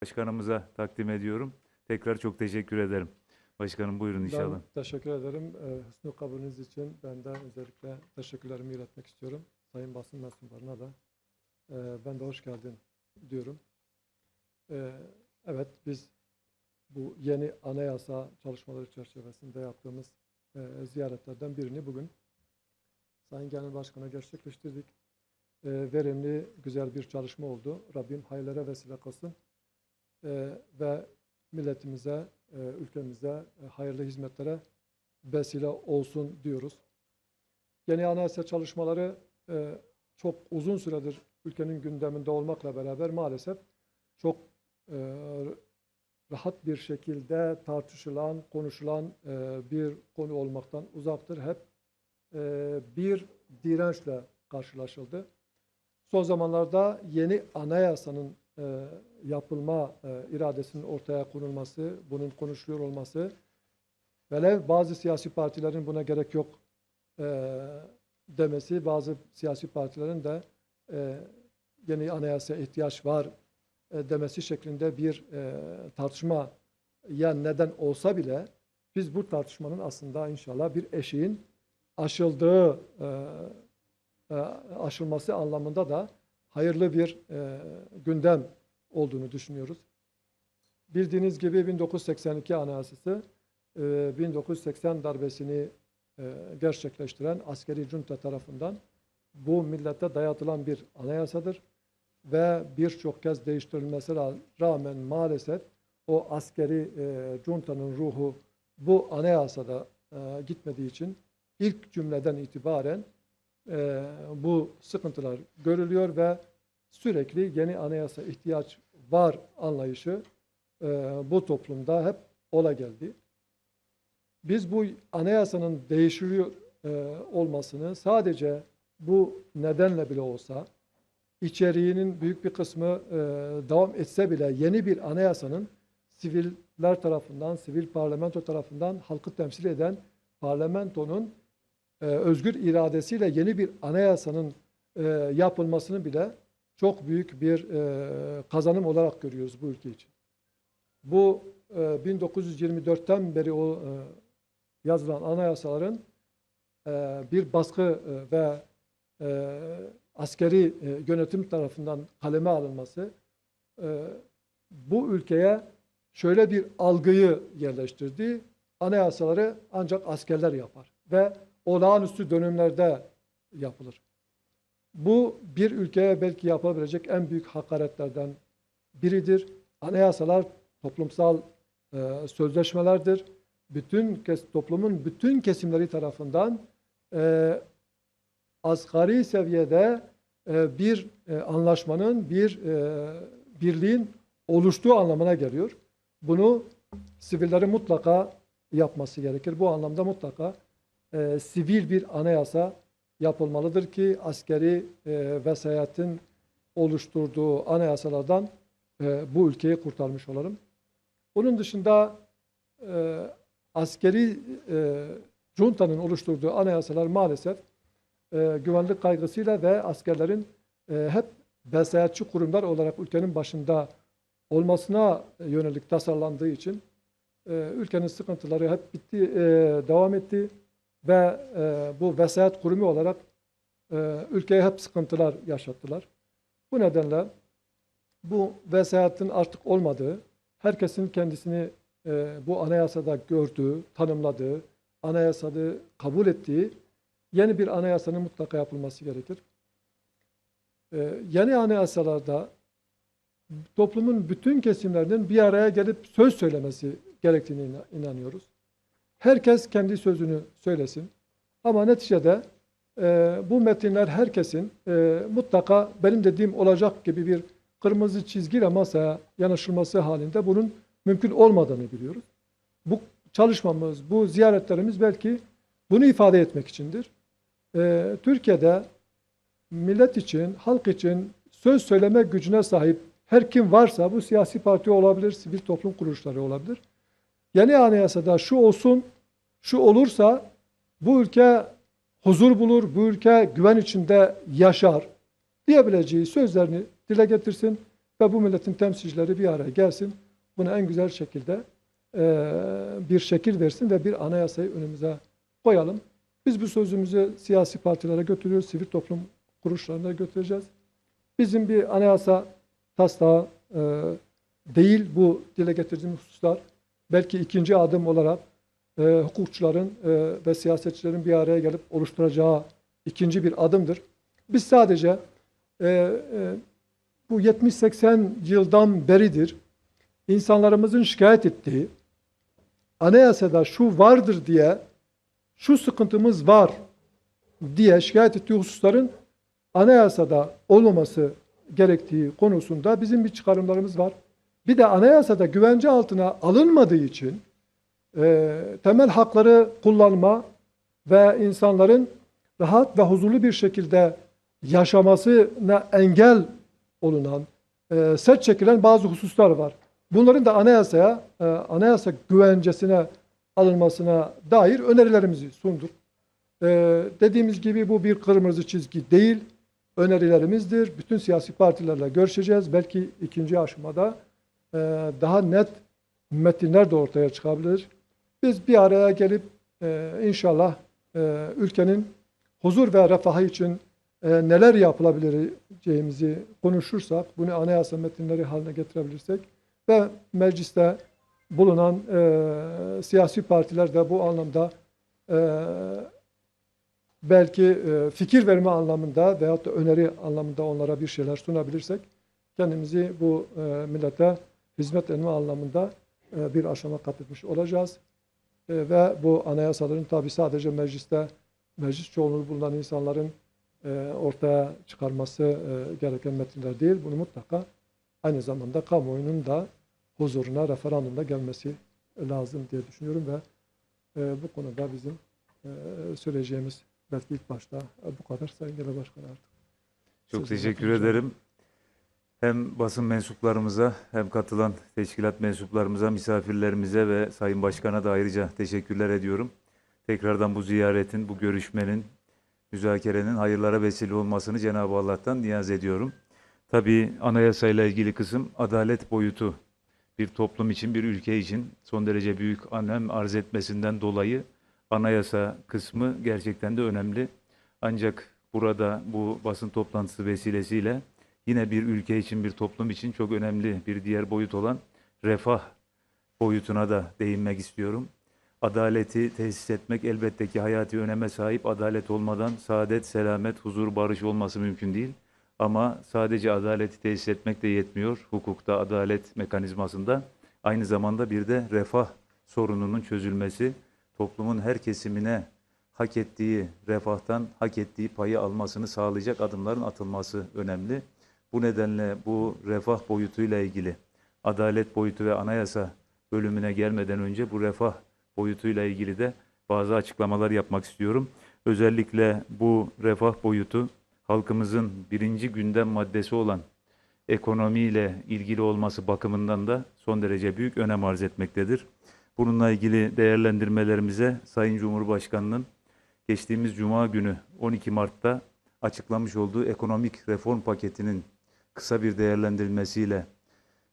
Başkanımıza takdim ediyorum. Tekrar çok teşekkür ederim. Başkanım buyurun inşallah. Ben teşekkür ederim. Hüsnü kabulünüz için ben de özellikle teşekkürlerimi iletmek istiyorum. Sayın basın mensuplarına da ben de hoş geldin diyorum. Evet, biz bu yeni anayasa çalışmaları çerçevesinde yaptığımız ziyaretlerden birini bugün Sayın Genel Başkan'a gerçekleştirdik. Verimli, güzel bir çalışma oldu. Rabbim hayırlara vesile kılsın ve milletimize, ülkemize hayırlı hizmetlere vesile olsun diyoruz. Yeni anayasa çalışmaları çok uzun süredir ülkenin gündeminde olmakla beraber maalesef çok rahat bir şekilde tartışılan, konuşulan bir konu olmaktan uzaktır. Hep bir dirençle karşılaşıldı. Son zamanlarda yeni anayasanın yapılma iradesinin ortaya konulması, bunun konuşuluyor olması, velev bazı siyasi partilerin buna gerek yok demesi, bazı siyasi partilerin de yeni anayasaya ihtiyaç var demesi şeklinde bir tartışmaya neden olsa bile biz bu tartışmanın aslında inşallah bir eşiğin aşıldığı aşılması anlamında da hayırlı bir gündem olduğunu düşünüyoruz. Bildiğiniz gibi 1982 Anayasası 1980 darbesini gerçekleştiren askeri junta tarafından bu millete dayatılan bir anayasadır ve birçok kez değiştirilmesine rağmen maalesef o askeri juntanın ruhu bu anayasada gitmediği için ilk cümleden itibaren bu sıkıntılar görülüyor ve sürekli yeni anayasa ihtiyaç var anlayışı bu toplumda hep ola geldi. Biz bu anayasanın değişiliyor olmasını sadece bu nedenle bile olsa, içeriğinin büyük bir kısmı devam etse bile yeni bir anayasanın siviller tarafından, sivil parlamento tarafından halkı temsil eden parlamentonun özgür iradesiyle yeni bir anayasanın yapılmasını bile çok büyük bir kazanım olarak görüyoruz bu ülke için. Bu 1924'ten beri o yazılan anayasaların bir baskı ve askeri yönetim tarafından kaleme alınması bu ülkeye şöyle bir algıyı yerleştirdi. Anayasaları ancak askerler yapar ve olağanüstü dönemlerde yapılır. Bu bir ülkeye belki yapabilecek en büyük hakaretlerden biridir. Anayasalar toplumsal sözleşmelerdir. Toplumun bütün kesimleri tarafından asgari seviyede bir anlaşmanın, bir birliğin oluştuğu anlamına geliyor. Bunu sivillerin mutlaka yapması gerekir. Bu anlamda mutlaka sivil bir anayasa yapılmalıdır ki askeri vesayetin oluşturduğu anayasalardan bu ülkeyi kurtarmış olalım. Onun dışında askeri juntanın oluşturduğu anayasalar maalesef güvenlik kaygısıyla ve askerlerin hep vesayetçi kurumlar olarak ülkenin başında olmasına yönelik tasarlandığı için ülkenin sıkıntıları hep devam etti ve bu vesayet kurumu olarak ülkeye hep sıkıntılar yaşattılar. Bu nedenle bu vesayetin artık olmadığı, herkesin kendisini bu anayasada gördüğü, tanımladığı, anayasada kabul ettiği yeni bir anayasanın mutlaka yapılması gerekir. Yeni anayasalarda toplumun bütün kesimlerinin bir araya gelip söz söylemesi gerektiğine inanıyoruz. Herkes kendi sözünü söylesin. Ama neticede bu metinler herkesin mutlaka benim dediğim olacak gibi bir kırmızı çizgiyle masaya yanaşılması halinde bunun mümkün olmadığını biliyoruz. Bu çalışmamız, bu ziyaretlerimiz belki bunu ifade etmek içindir. Türkiye'de millet için, halk için söz söyleme gücüne sahip her kim varsa bu siyasi parti olabilir, sivil toplum kuruluşları olabilir. Yeni anayasada şu olsun, şu olursa bu ülke huzur bulur, bu ülke güven içinde yaşar diyebileceği sözlerini dile getirsin ve bu milletin temsilcileri bir araya gelsin. Buna en güzel şekilde bir şekil versin ve bir anayasayı önümüze koyalım. Biz bu sözümüzü siyasi partilere götürüyoruz, sivil toplum kuruluşlarına götüreceğiz. Bizim bir anayasa taslağı değil bu dile getirdiğimiz hususlar. Belki ikinci adım olarak hukukçuların ve siyasetçilerin bir araya gelip oluşturacağı ikinci bir adımdır. Biz sadece bu 70-80 yıldan beridir insanlarımızın şikayet ettiği, anayasada şu vardır diye, şu sıkıntımız var diye şikayet ettiği hususların anayasada olmaması gerektiği konusunda bizim bir çıkarımlarımız var. Bir de anayasada güvence altına alınmadığı için temel hakları kullanma ve insanların rahat ve huzurlu bir şekilde yaşamasına engel olunan, set çekilen bazı hususlar var. Bunların da anayasa güvencesine alınmasına dair önerilerimizi sunduk. Dediğimiz gibi bu bir kırmızı çizgi değil, önerilerimizdir. Bütün siyasi partilerle görüşeceğiz. Belki ikinci aşamada daha net metinler de ortaya çıkabilir. Biz bir araya gelip inşallah ülkenin huzur ve refahı için neler yapılabileceğimizi konuşursak, bunu anayasa metinleri haline getirebilirsek ve mecliste bulunan siyasi partiler de bu anlamda belki fikir verme anlamında veyahut da öneri anlamında onlara bir şeyler sunabilirsek kendimizi bu millete hizmet etme anlamında bir aşama kat etmiş olacağız. Ve bu anayasaların tabi sadece meclis çoğunluğu bulunan insanların ortaya çıkarması gereken metinler değil. Bunu mutlaka aynı zamanda kamuoyunun da huzuruna referandumda gelmesi lazım diye düşünüyorum ve bu konuda bizim söyleyeceğimiz belki ilk başta bu kadar Sayın Genel Başkan artık. Çok teşekkür ederim. Hem basın mensuplarımıza hem katılan teşkilat mensuplarımıza, misafirlerimize ve Sayın Başkan'a da ayrıca teşekkürler ediyorum. Tekrardan bu ziyaretin, bu görüşmenin, müzakerenin hayırlara vesile olmasını Cenab-ı Allah'tan niyaz ediyorum. Tabii anayasayla ilgili kısım adalet boyutu bir toplum için, bir ülke için son derece büyük önem arz etmesinden dolayı anayasa kısmı gerçekten de önemli. Ancak burada bu basın toplantısı vesilesiyle yine bir ülke için, bir toplum için çok önemli bir diğer boyut olan refah boyutuna da değinmek istiyorum. Adaleti tesis etmek elbette ki hayati öneme sahip. Adalet olmadan saadet, selamet, huzur, barış olması mümkün değil. Ama sadece adaleti tesis etmek de yetmiyor. Hukukta, adalet mekanizmasında aynı zamanda bir de refah sorununun çözülmesi, toplumun her kesimine hak ettiği refahtan hak ettiği payı almasını sağlayacak adımların atılması önemli. Bu nedenle bu refah boyutuyla ilgili adalet boyutu ve anayasa bölümüne gelmeden önce bu refah boyutuyla ilgili de bazı açıklamalar yapmak istiyorum. Özellikle bu refah boyutu halkımızın birinci gündem maddesi olan ekonomiyle ilgili olması bakımından da son derece büyük önem arz etmektedir. Bununla ilgili değerlendirmelerimize Sayın Cumhurbaşkanı'nın geçtiğimiz Cuma günü 12 Mart'ta açıklamış olduğu ekonomik reform paketinin kısa bir değerlendirilmesiyle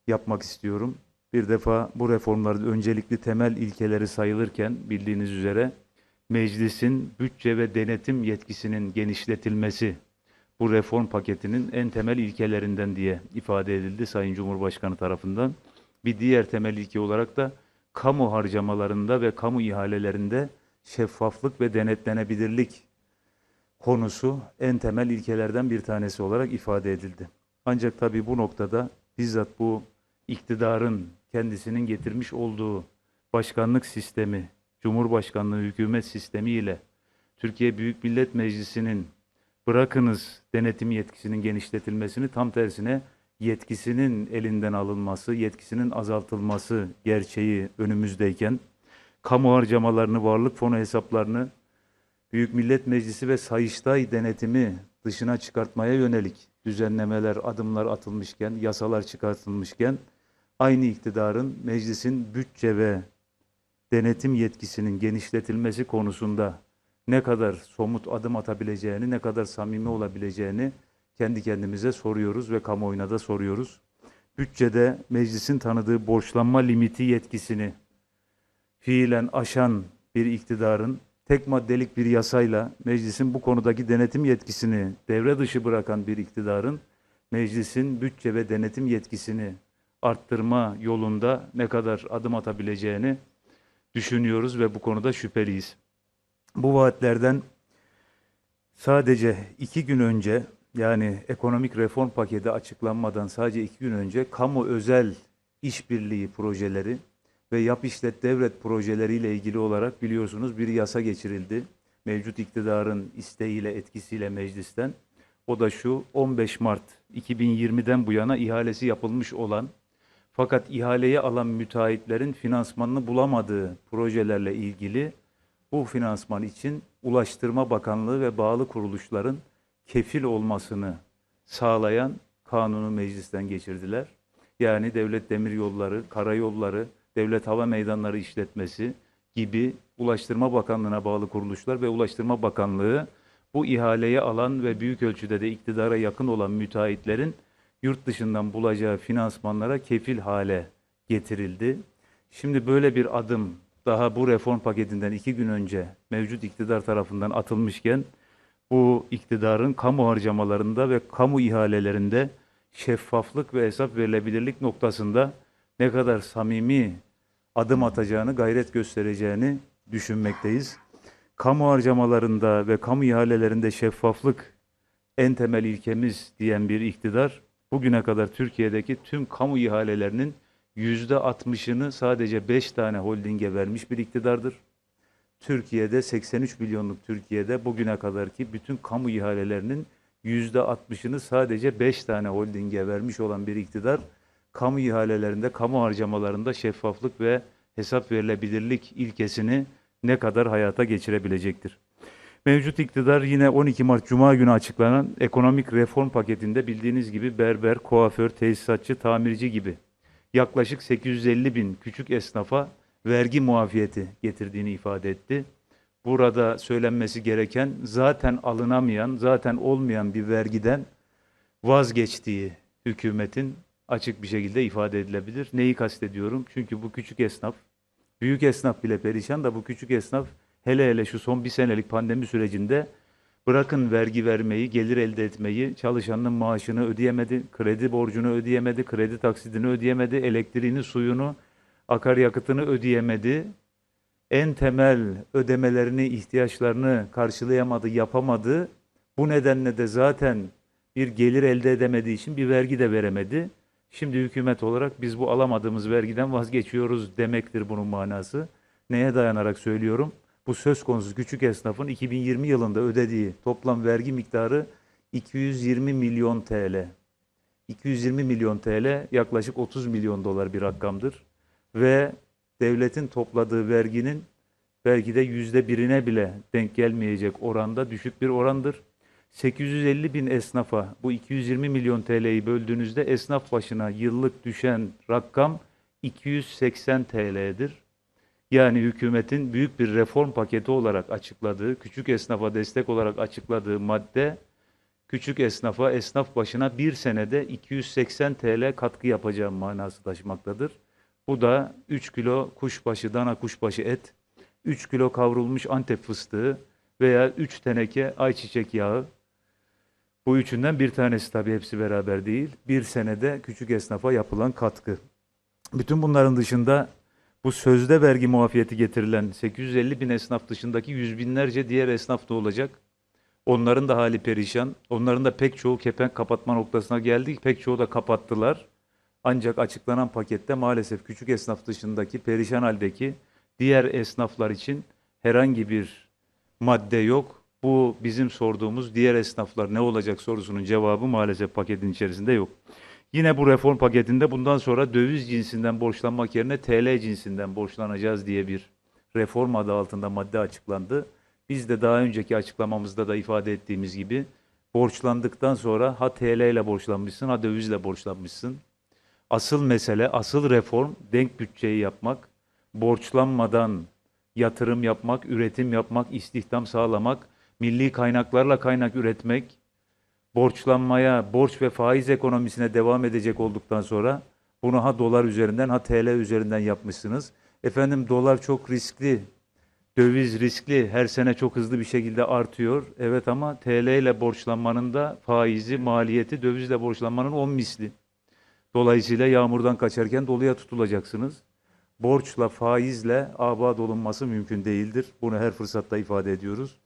yapmak istiyorum. Bir defa bu reformların öncelikli temel ilkeleri sayılırken bildiğiniz üzere meclisin bütçe ve denetim yetkisinin genişletilmesi bu reform paketinin en temel ilkelerinden diye ifade edildi Sayın Cumhurbaşkanı tarafından. Bir diğer temel ilke olarak da kamu harcamalarında ve kamu ihalelerinde şeffaflık ve denetlenebilirlik konusu en temel ilkelerden bir tanesi olarak ifade edildi. Ancak tabii bu noktada bizzat bu iktidarın kendisinin getirmiş olduğu başkanlık sistemi, Cumhurbaşkanlığı hükümet sistemi ile Türkiye Büyük Millet Meclisi'nin bırakınız denetim yetkisinin genişletilmesini, tam tersine yetkisinin elinden alınması, yetkisinin azaltılması gerçeği önümüzdeyken kamu harcamalarını, varlık fonu hesaplarını Büyük Millet Meclisi ve Sayıştay denetimi dışına çıkartmaya yönelik düzenlemeler, adımlar atılmışken, yasalar çıkartılmışken aynı iktidarın meclisin bütçe ve denetim yetkisinin genişletilmesi konusunda ne kadar somut adım atabileceğini, ne kadar samimi olabileceğini kendi kendimize soruyoruz ve kamuoyuna da soruyoruz. bütçede meclisin tanıdığı borçlanma limiti yetkisini fiilen aşan bir iktidarın tek maddelik bir yasayla meclisin bu konudaki denetim yetkisini devre dışı bırakan bir iktidarın meclisin bütçe ve denetim yetkisini arttırma yolunda ne kadar adım atabileceğini düşünüyoruz ve bu konuda şüpheliyiz. Bu vaatlerden sadece 2 gün önce, yani ekonomik reform paketi açıklanmadan sadece 2 gün önce kamu özel işbirliği projeleri ve yap işlet devret projeleriyle ilgili olarak biliyorsunuz bir yasa geçirildi. Mevcut iktidarın isteğiyle, etkisiyle meclisten. O da şu: 15 Mart 2020'den bu yana ihalesi yapılmış olan fakat ihaleyi alan müteahhitlerin finansmanını bulamadığı projelerle ilgili bu finansman için Ulaştırma Bakanlığı ve bağlı kuruluşların kefil olmasını sağlayan kanunu meclisten geçirdiler. Yani Devlet Demiryolları, Karayolları, Devlet Hava Meydanları İşletmesi gibi Ulaştırma Bakanlığı'na bağlı kuruluşlar ve Ulaştırma Bakanlığı bu ihaleyi alan ve büyük ölçüde de iktidara yakın olan müteahhitlerin yurt dışından bulacağı finansmanlara kefil hale getirildi. Şimdi böyle bir adım daha bu reform paketinden 2 gün önce mevcut iktidar tarafından atılmışken bu iktidarın kamu harcamalarında ve kamu ihalelerinde şeffaflık ve hesap verilebilirlik noktasında ne kadar samimi adım atacağını, gayret göstereceğini düşünmekteyiz. Kamu harcamalarında ve kamu ihalelerinde şeffaflık en temel ilkemiz diyen bir iktidar, bugüne kadar Türkiye'deki tüm kamu ihalelerinin %60'ını sadece 5 tane holdinge vermiş bir iktidardır. Türkiye'de 83 milyonluk Türkiye'de bugüne kadarki bütün kamu ihalelerinin %60'ını sadece 5 tane holdinge vermiş olan bir iktidar, kamu ihalelerinde, kamu harcamalarında şeffaflık ve hesap verilebilirlik ilkesini ne kadar hayata geçirebilecektir? Mevcut iktidar yine 12 Mart Cuma günü açıklanan ekonomik reform paketinde bildiğiniz gibi berber, kuaför, tesisatçı, tamirci gibi yaklaşık 850 bin küçük esnafa vergi muafiyeti getirdiğini ifade etti. Burada söylenmesi gereken, zaten alınamayan, zaten olmayan bir vergiden vazgeçtiği hükümetin açık bir şekilde ifade edilebilir. Neyi kastediyorum? Çünkü bu küçük esnaf, büyük esnaf bile perişan da bu küçük esnaf hele hele şu son bir senelik pandemi sürecinde bırakın vergi vermeyi, gelir elde etmeyi, çalışanın maaşını ödeyemedi, kredi borcunu ödeyemedi, kredi taksidini ödeyemedi, elektriğini, suyunu, akaryakıtını ödeyemedi. En temel ödemelerini, ihtiyaçlarını karşılayamadı, yapamadı. Bu nedenle de zaten bir gelir elde edemediği için bir vergi de veremedi. Şimdi hükümet olarak biz bu alamadığımız vergiden vazgeçiyoruz demektir bunun manası. Neye dayanarak söylüyorum? Bu söz konusu küçük esnafın 2020 yılında ödediği toplam vergi miktarı 220 milyon TL. 220 milyon TL yaklaşık 30 milyon dolar bir rakamdır. Ve devletin topladığı verginin belki de %1'ine bile denk gelmeyecek oranda düşük bir orandır. 850 bin esnafa bu 220 milyon TL'yi böldüğünüzde esnaf başına yıllık düşen rakam 280 TL'dir. Yani hükümetin büyük bir reform paketi olarak açıkladığı, küçük esnafa destek olarak açıkladığı madde, küçük esnafa, esnaf başına bir senede 280 TL katkı yapacağı manası taşımaktadır. Bu da 3 kilo kuşbaşı, dana kuşbaşı et, 3 kilo kavrulmuş Antep fıstığı veya 3 teneke ayçiçek yağı. Bu üçünden bir tanesi, tabii hepsi beraber değil. Bir senede küçük esnafa yapılan katkı. Bütün bunların dışında bu sözde vergi muafiyeti getirilen 850 bin esnaf dışındaki yüz binlerce diğer esnaf da olacak. Onların da hali perişan. Onların da pek çoğu kepenk kapatma noktasına geldi. Pek çoğu da kapattılar. Ancak açıklanan pakette maalesef küçük esnaf dışındaki perişan haldeki diğer esnaflar için herhangi bir madde yok. Bu bizim sorduğumuz diğer esnaflar ne olacak sorusunun cevabı maalesef paketin içerisinde yok. Yine bu reform paketinde bundan sonra döviz cinsinden borçlanmak yerine TL cinsinden borçlanacağız diye bir reform adı altında madde açıklandı. Biz de daha önceki açıklamamızda da ifade ettiğimiz gibi borçlandıktan sonra ha TL ile borçlanmışsın ha dövizle borçlanmışsın. Asıl mesele, asıl reform denk bütçeyi yapmak, borçlanmadan yatırım yapmak, üretim yapmak, istihdam sağlamak, milli kaynaklarla kaynak üretmek, borçlanmaya, borç ve faiz ekonomisine devam edecek olduktan sonra bunu ha dolar üzerinden ha TL üzerinden yapmışsınız. Efendim dolar çok riskli, döviz riskli, her sene çok hızlı bir şekilde artıyor. Evet ama TL ile borçlanmanın da faizi, maliyeti dövizle borçlanmanın 10 misli. Dolayısıyla yağmurdan kaçarken doluya tutulacaksınız. Borçla, faizle aba olunması mümkün değildir. Bunu her fırsatta ifade ediyoruz.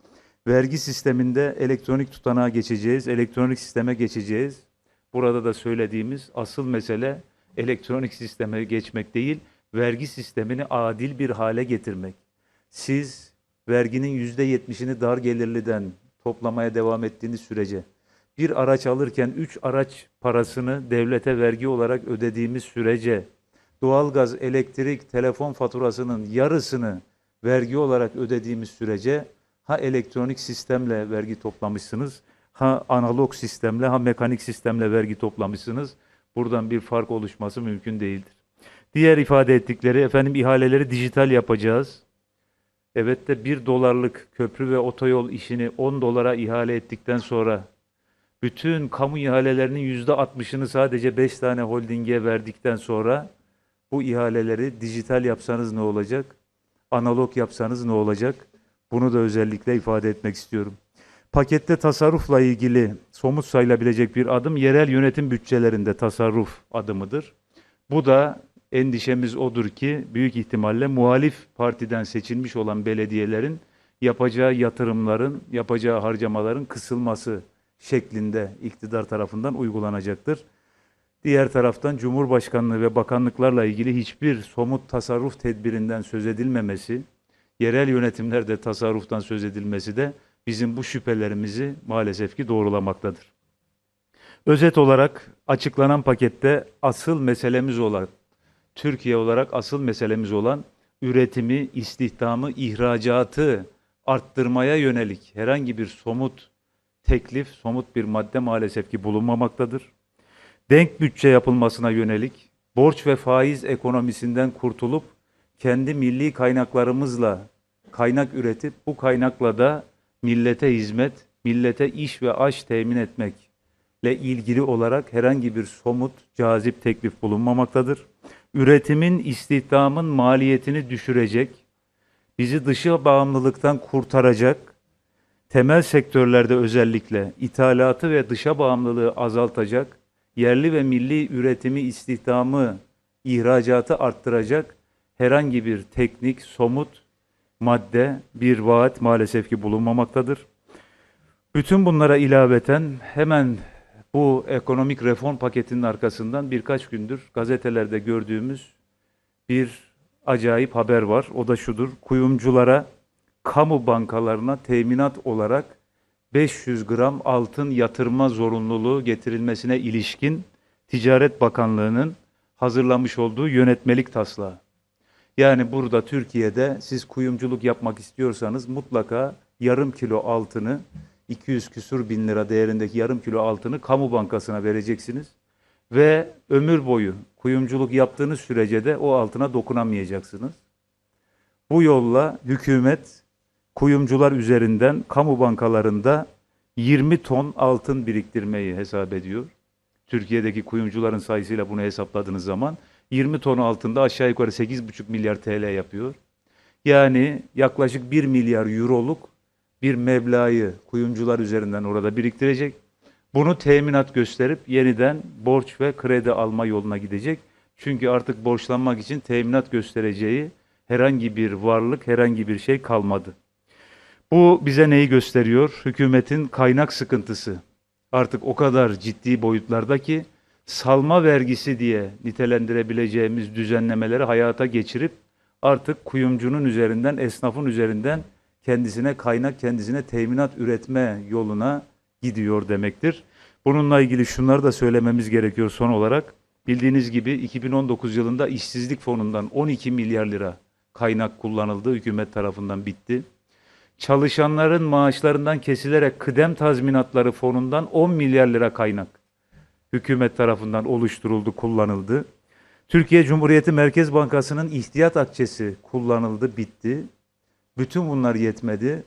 Vergi sisteminde elektronik tutanağa geçeceğiz, elektronik sisteme geçeceğiz. Burada da söylediğimiz asıl mesele elektronik sisteme geçmek değil, vergi sistemini adil bir hale getirmek. Siz verginin %70'ini dar gelirliden toplamaya devam ettiğiniz sürece, bir araç alırken 3 araç parasını devlete vergi olarak ödediğimiz sürece, doğalgaz, elektrik, telefon faturasının yarısını vergi olarak ödediğimiz sürece, ha elektronik sistemle vergi toplamışsınız, ha analog sistemle, ha mekanik sistemle vergi toplamışsınız. Buradan bir fark oluşması mümkün değildir. Diğer ifade ettikleri, efendim ihaleleri dijital yapacağız. Evet de 1 dolarlık köprü ve otoyol işini 10 dolara ihale ettikten sonra bütün kamu ihalelerinin %60'ını sadece 5 tane holdinge verdikten sonra bu ihaleleri dijital yapsanız ne olacak? Analog yapsanız ne olacak? Bunu da özellikle ifade etmek istiyorum. Pakette tasarrufla ilgili somut sayılabilecek bir adım yerel yönetim bütçelerinde tasarruf adımıdır. Bu da endişemiz odur ki büyük ihtimalle muhalif partiden seçilmiş olan belediyelerin yapacağı yatırımların, yapacağı harcamaların kısılması şeklinde iktidar tarafından uygulanacaktır. Diğer taraftan Cumhurbaşkanlığı ve bakanlıklarla ilgili hiçbir somut tasarruf tedbirinden söz edilmemesi, yerel yönetimlerde tasarruftan söz edilmesi de bizim bu şüphelerimizi maalesef ki doğrulamaktadır. Özet olarak açıklanan pakette asıl meselemiz olan, Türkiye olarak asıl meselemiz olan üretimi, istihdamı, ihracatı arttırmaya yönelik herhangi bir somut teklif, somut bir madde maalesef ki bulunmamaktadır. Denk bütçe yapılmasına yönelik borç ve faiz ekonomisinden kurtulup kendi milli kaynaklarımızla kaynak üretip bu kaynakla da millete hizmet, millete iş ve aş temin etmekle ilgili olarak herhangi bir somut, cazip teklif bulunmamaktadır. Üretimin, istihdamın maliyetini düşürecek, bizi dışa bağımlılıktan kurtaracak, temel sektörlerde özellikle ithalatı ve dışa bağımlılığı azaltacak, yerli ve milli üretimi, istihdamı, ihracatı arttıracak herhangi bir teknik, somut madde, bir vaat maalesef ki bulunmamaktadır. Bütün bunlara ilaveten hemen bu ekonomik reform paketinin arkasından birkaç gündür gazetelerde gördüğümüz bir acayip haber var. O da şudur: kuyumculara, kamu bankalarına teminat olarak 500 gram altın yatırma zorunluluğu getirilmesine ilişkin Ticaret Bakanlığı'nın hazırlamış olduğu yönetmelik taslağı. Yani burada Türkiye'de siz kuyumculuk yapmak istiyorsanız mutlaka yarım kilo altını, 200 küsur bin lira değerindeki yarım kilo altını kamu bankasına vereceksiniz. Ve ömür boyu kuyumculuk yaptığınız sürece de o altına dokunamayacaksınız. Bu yolla hükümet kuyumcular üzerinden kamu bankalarında 20 ton altın biriktirmeyi hesap ediyor. Türkiye'deki kuyumcuların sayısıyla bunu hesapladığınız zaman 20 ton altında aşağı yukarı 8,5 milyar TL yapıyor. Yani yaklaşık 1 milyar euroluk bir meblağı kuyumcular üzerinden orada biriktirecek. Bunu teminat gösterip yeniden borç ve kredi alma yoluna gidecek. Çünkü artık borçlanmak için teminat göstereceği herhangi bir varlık, herhangi bir şey kalmadı. Bu bize neyi gösteriyor? Hükümetin kaynak sıkıntısı artık o kadar ciddi boyutlarda ki salma vergisi diye nitelendirebileceğimiz düzenlemeleri hayata geçirip artık kuyumcunun üzerinden, esnafın üzerinden kendisine kaynak, kendisine teminat üretme yoluna gidiyor demektir. Bununla ilgili şunları da söylememiz gerekiyor son olarak. Bildiğiniz gibi 2019 yılında işsizlik fonundan 12 milyar lira kaynak kullanıldı, hükümet tarafından bitti. Çalışanların maaşlarından kesilerek kıdem tazminatları fonundan 10 milyar lira kaynak hükümet tarafından oluşturuldu, kullanıldı. Türkiye Cumhuriyeti Merkez Bankası'nın ihtiyat akçesi kullanıldı, bitti. Bütün bunlar yetmedi.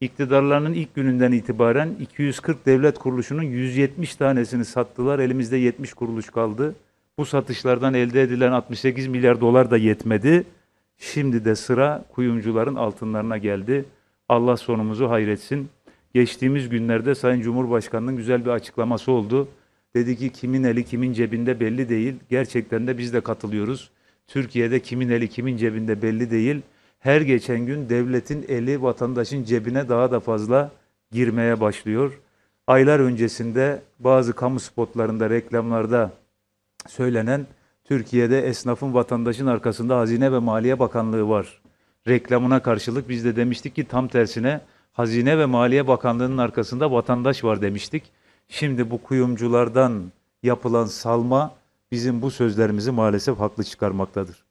iktidarlarının ilk gününden itibaren 240 devlet kuruluşunun 170 tanesini sattılar. Elimizde 70 kuruluş kaldı. Bu satışlardan elde edilen 68 milyar dolar da yetmedi. Şimdi de sıra kuyumcuların altınlarına geldi. Allah sonumuzu hayretsin. Geçtiğimiz günlerde Sayın Cumhurbaşkanı'nın güzel bir açıklaması oldu. Dedi ki kimin eli kimin cebinde belli değil. Gerçekten de biz de katılıyoruz. Türkiye'de kimin eli kimin cebinde belli değil. Her geçen gün devletin eli vatandaşın cebine daha da fazla girmeye başlıyor. Aylar öncesinde bazı kamu spotlarında, reklamlarda söylenen Türkiye'de esnafın vatandaşın arkasında Hazine ve Maliye Bakanlığı var reklamına karşılık biz de demiştik ki tam tersine Hazine ve Maliye Bakanlığı'nın arkasında vatandaş var demiştik. Şimdi bu kuyumculardan yapılan salma bizim bu sözlerimizi maalesef haklı çıkarmaktadır.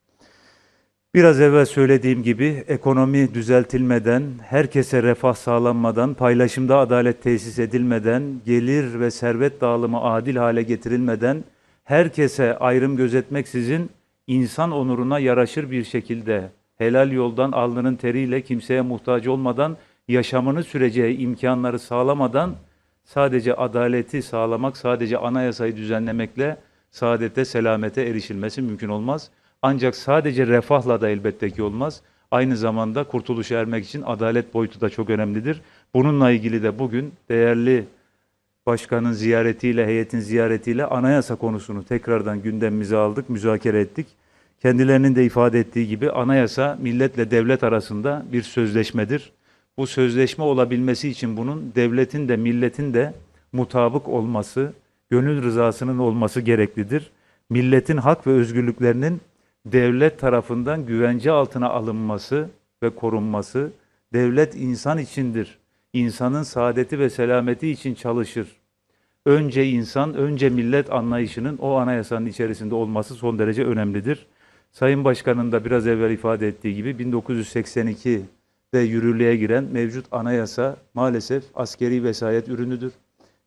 Biraz evvel söylediğim gibi ekonomi düzeltilmeden, herkese refah sağlanmadan, paylaşımda adalet tesis edilmeden, gelir ve servet dağılımı adil hale getirilmeden, herkese ayrım gözetmeksizin insan onuruna yaraşır bir şekilde helal yoldan alnının teriyle kimseye muhtaç olmadan yaşamını süreceği imkanları sağlamadan sadece adaleti sağlamak, sadece anayasayı düzenlemekle saadete, selamete erişilmesi mümkün olmaz. Ancak sadece refahla da elbette ki olmaz. Aynı zamanda kurtuluşa ermek için adalet boyutu da çok önemlidir. Bununla ilgili de bugün değerli başkanın ziyaretiyle, heyetin ziyaretiyle anayasa konusunu tekrardan gündemimize aldık, müzakere ettik. Kendilerinin de ifade ettiği gibi anayasa milletle devlet arasında bir sözleşmedir. Bu sözleşme olabilmesi için bunun devletin de milletin de mutabık olması, gönül rızasının olması gereklidir. Milletin hak ve özgürlüklerinin devlet tarafından güvence altına alınması ve korunması, devlet insan içindir. İnsanın saadeti ve selameti için çalışır. Önce insan, önce millet anlayışının o anayasanın içerisinde olması son derece önemlidir. Sayın Başkan'ın da biraz evvel ifade ettiği gibi 1982'de yürürlüğe giren mevcut anayasa maalesef askeri vesayet ürünüdür.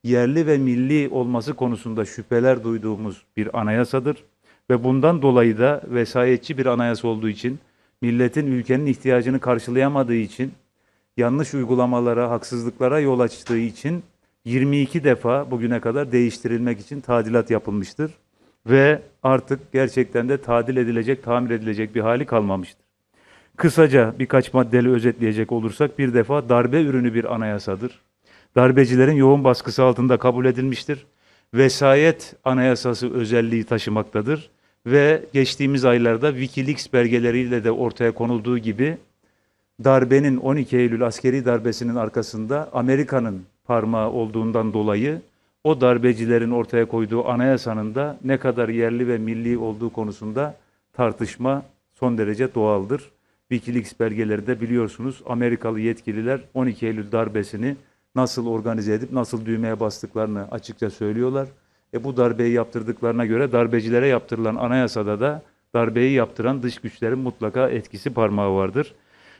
Yerli ve milli olması konusunda şüpheler duyduğumuz bir anayasadır. Ve bundan dolayı da vesayetçi bir anayasa olduğu için, milletin ülkenin ihtiyacını karşılayamadığı için, yanlış uygulamalara, haksızlıklara yol açtığı için 22 defa bugüne kadar değiştirilmek için tadilat yapılmıştır. Ve artık gerçekten de tadil edilecek, tamir edilecek bir hali kalmamıştır. Kısaca birkaç maddeli özetleyecek olursak bir defa darbe ürünü bir anayasadır. Darbecilerin yoğun baskısı altında kabul edilmiştir. Vesayet anayasası özelliği taşımaktadır. Ve geçtiğimiz aylarda Wikileaks belgeleriyle de ortaya konulduğu gibi darbenin 12 Eylül askeri darbesinin arkasında Amerika'nın parmağı olduğundan dolayı o darbecilerin ortaya koyduğu anayasanın da ne kadar yerli ve milli olduğu konusunda tartışma son derece doğaldır. Wikileaks belgeleri de biliyorsunuz Amerikalı yetkililer 12 Eylül darbesini nasıl organize edip nasıl düğmeye bastıklarını açıkça söylüyorlar. Bu darbeyi yaptırdıklarına göre darbecilere yaptırılan anayasada da darbeyi yaptıran dış güçlerin mutlaka etkisi parmağı vardır.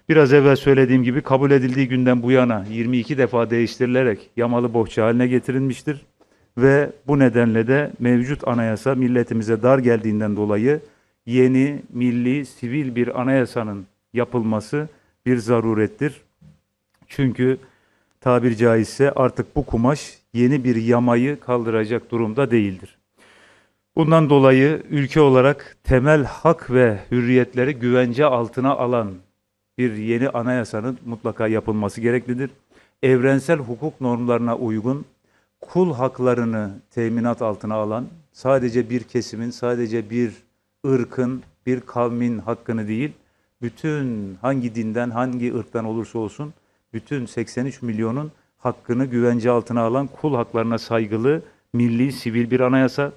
Biraz evvel söylediğim gibi kabul edildiği günden bu yana 22 defa değiştirilerek yamalı bohça haline getirilmiştir. Ve bu nedenle de mevcut anayasa milletimize dar geldiğinden dolayı yeni, milli, sivil bir anayasanın yapılması bir zarurettir. Çünkü tabiri caizse artık bu kumaş yeni bir yamayı kaldıracak durumda değildir. Bundan dolayı ülke olarak temel hak ve hürriyetleri güvence altına alan bir yeni anayasanın mutlaka yapılması gereklidir. Evrensel hukuk normlarına uygun, kul haklarını teminat altına alan, sadece bir kesimin, sadece bir ırkın, bir kavmin hakkını değil, bütün hangi dinden, hangi ırktan olursa olsun, bütün 83 milyonun hakkını güvence altına alan kul haklarına saygılı, milli, sivil bir anayasa.